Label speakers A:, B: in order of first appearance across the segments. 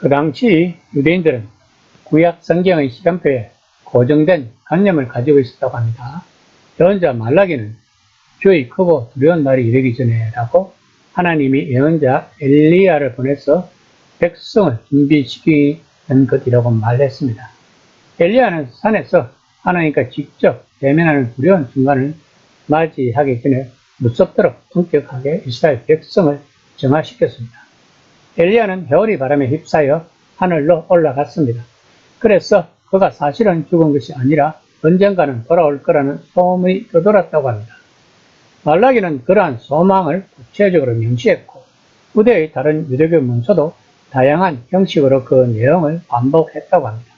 A: 그 당시 유대인들은 구약 성경의 시간표에 고정된 관념을 가지고 있었다고 합니다. 예언자 말라기는 주의 크고 두려운 날이 이르기 전에 라고 하나님이 예언자 엘리야를 보내서 백성을 준비시키는 것이라고 말했습니다. 엘리야는 산에서 하나님과 직접 대면하는 두려운 순간을 맞이하기 전에 무섭도록 엄격하게 이스라엘 백성을 정화시켰습니다. 엘리야는 해오리 바람에 휩싸여 하늘로 올라갔습니다. 그래서 그가 사실은 죽은 것이 아니라 언젠가는 돌아올 거라는 소문이 떠돌았다고 합니다. 말라기는 그러한 소망을 구체적으로 명시했고 후대의 다른 유대교 문서도 다양한 형식으로 그 내용을 반복했다고 합니다.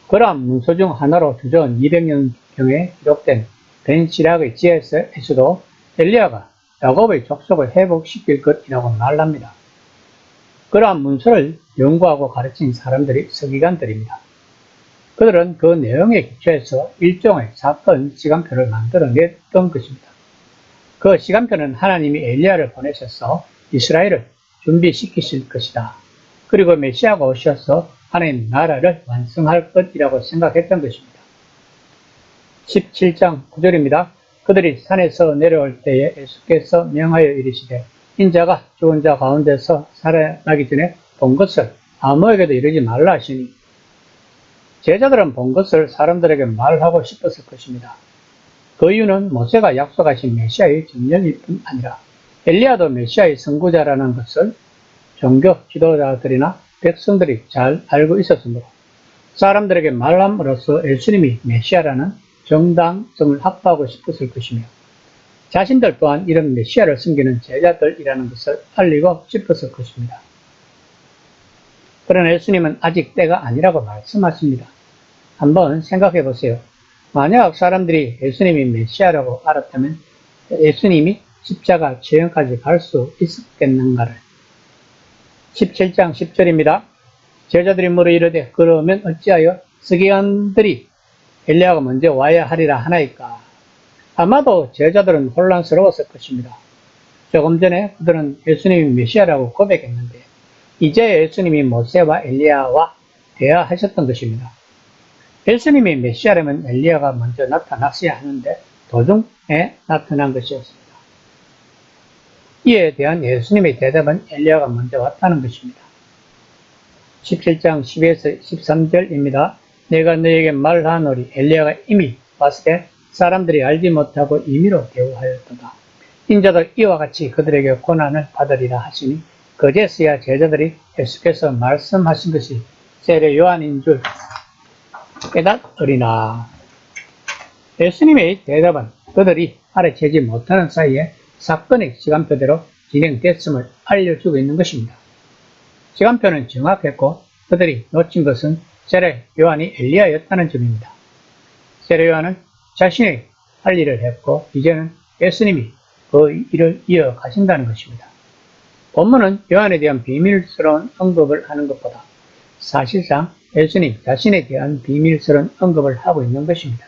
A: 그러한 문서 중 하나로 주전 200년경에 기록된 벤시락의 지혜서에서도 엘리야가 야곱의 족속을 회복시킬 것이라고 말합니다. 그러한 문서를 연구하고 가르친 사람들이 서기관들입니다. 그들은 그 내용에 기초해서 일종의 사건 시간표를 만들어냈던 것입니다. 그 시간표는 하나님이 엘리야를 보내셔서 이스라엘을 준비시키실 것이다. 그리고 메시아가 오셔서 하나님 나라를 완성할 것이라고 생각했던 것입니다. 17장 9절입니다. 그들이 산에서 내려올 때에 예수께서 명하여 이르시되 인자가 죽은 자 가운데서 살아나기 전에 본 것을 아무에게도 이르지 말라 하시니 제자들은 본 것을 사람들에게 말하고 싶었을 것입니다. 그 이유는 모세가 약속하신 메시아의 정령일 뿐 아니라 엘리야도 메시아의 선구자라는 것을 종교 지도자들이나 백성들이 잘 알고 있었으므로 사람들에게 말함으로써 예수님이 메시아라는 정당성을 확보하고 싶었을 것이며 자신들 또한 이런 메시아를 섬기는 제자들이라는 것을 알리고 싶었을 것입니다. 그러나 예수님은 아직 때가 아니라고 말씀하십니다. 한번 생각해 보세요. 만약 사람들이 예수님이 메시아라고 알았다면 예수님이 십자가 처형까지 갈 수 있었겠는가를. 17장 10절입니다. 제자들이 물어 이르되 그러면 어찌하여 서기관들이 엘리야가 먼저 와야 하리라 하나이까. 아마도 제자들은 혼란스러웠을 것입니다. 조금 전에 그들은 예수님이 메시아라고 고백했는데 이제 예수님이 모세와 엘리야와 대화하셨던 것입니다. 예수님이 메시아라면 엘리야가 먼저 나타났어야 하는데 도중에 나타난 것이었습니다. 이에 대한 예수님의 대답은 엘리야가 먼저 왔다는 것입니다. 17장 12에서 13절입니다. 내가 너에게 말하노니 엘리야가 이미 왔을 때 사람들이 알지 못하고 임의로 대우하였도다. 인자도 이와 같이 그들에게 고난을 받으리라 하시니 그제서야 제자들이 예수께서 말씀하신 것이 세례 요한인 줄 깨닫으리나. 예수님의 대답은 그들이 알아채지 못하는 사이에 사건의 시간표대로 진행됐음을 알려주고 있는 것입니다. 시간표는 정확했고 그들이 놓친 것은 세례 요한이 엘리야였다는 점입니다. 세례 요한은 자신의 할 일을 했고 이제는 예수님이 그 일을 이어가신다는 것입니다. 본문은 요한에 대한 비밀스러운 언급을 하는 것보다 사실상 예수님 자신에 대한 비밀스러운 언급을 하고 있는 것입니다.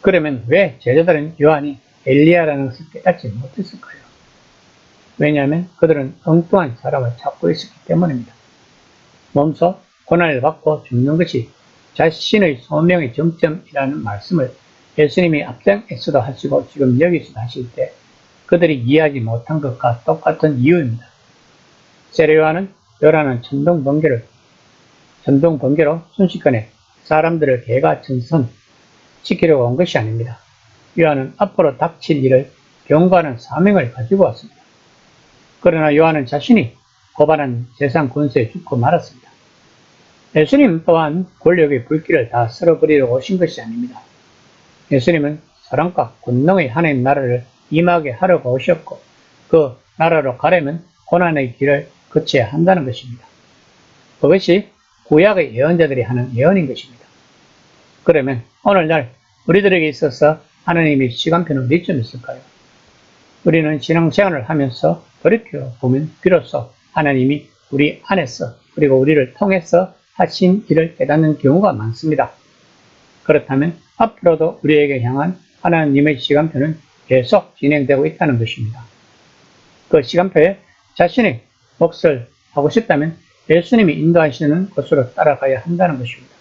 A: 그러면 왜 제자들은 요한이 엘리야라는 것을 깨닫지 못했을까요? 왜냐하면 그들은 엉뚱한 사람을 찾고 있었기 때문입니다. 몸소 고난을 받고 죽는 것이 자신의 소명의 정점이라는 말씀을 예수님이 앞장에서도 하시고 지금 여기서도 하실 때 그들이 이해하지 못한 것과 똑같은 이유입니다. 세례 요한은 요라는 천둥번개로 순식간에 사람들을 개가천선 시키려고 온 것이 아닙니다. 요한은 앞으로 닥칠 일을 경고하는 사명을 가지고 왔습니다. 그러나 요한은 자신이 고발한 세상 권세에 죽고 말았습니다. 예수님 또한 권력의 불길을 다 쓸어버리러 오신 것이 아닙니다. 예수님은 사랑과 권능의 하나님 나라를 임하게 하려고 오셨고 그 나라로 가려면 고난의 길을 거쳐야 한다는 것입니다. 그것이 구약의 예언자들이 하는 예언인 것입니다. 그러면 오늘날 우리들에게 있어서 하나님의 시간표는 어디쯤 있을까요? 우리는 신앙생활을 하면서 돌이켜보면 비로소 하나님이 우리 안에서 그리고 우리를 통해서 하신 일을 깨닫는 경우가 많습니다. 그렇다면 앞으로도 우리에게 향한 하나님의 시간표는 계속 진행되고 있다는 것입니다. 그 시간표에 자신의 몫을 하고 싶다면 예수님이 인도하시는 곳으로 따라가야 한다는 것입니다.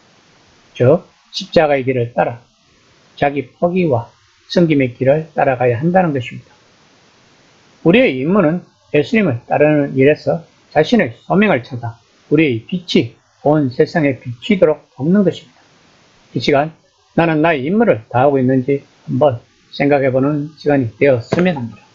A: 즉 십자가의 길을 따라 자기 포기와 섬김의 길을 따라가야 한다는 것입니다. 우리의 임무는 예수님을 따르는 일에서 자신의 소명을 찾아 우리의 빛이 온 세상에 비치도록 돕는 것입니다. 이 시간 나는 나의 임무를 다하고 있는지 한번 생각해보는 시간이 되었으면 합니다.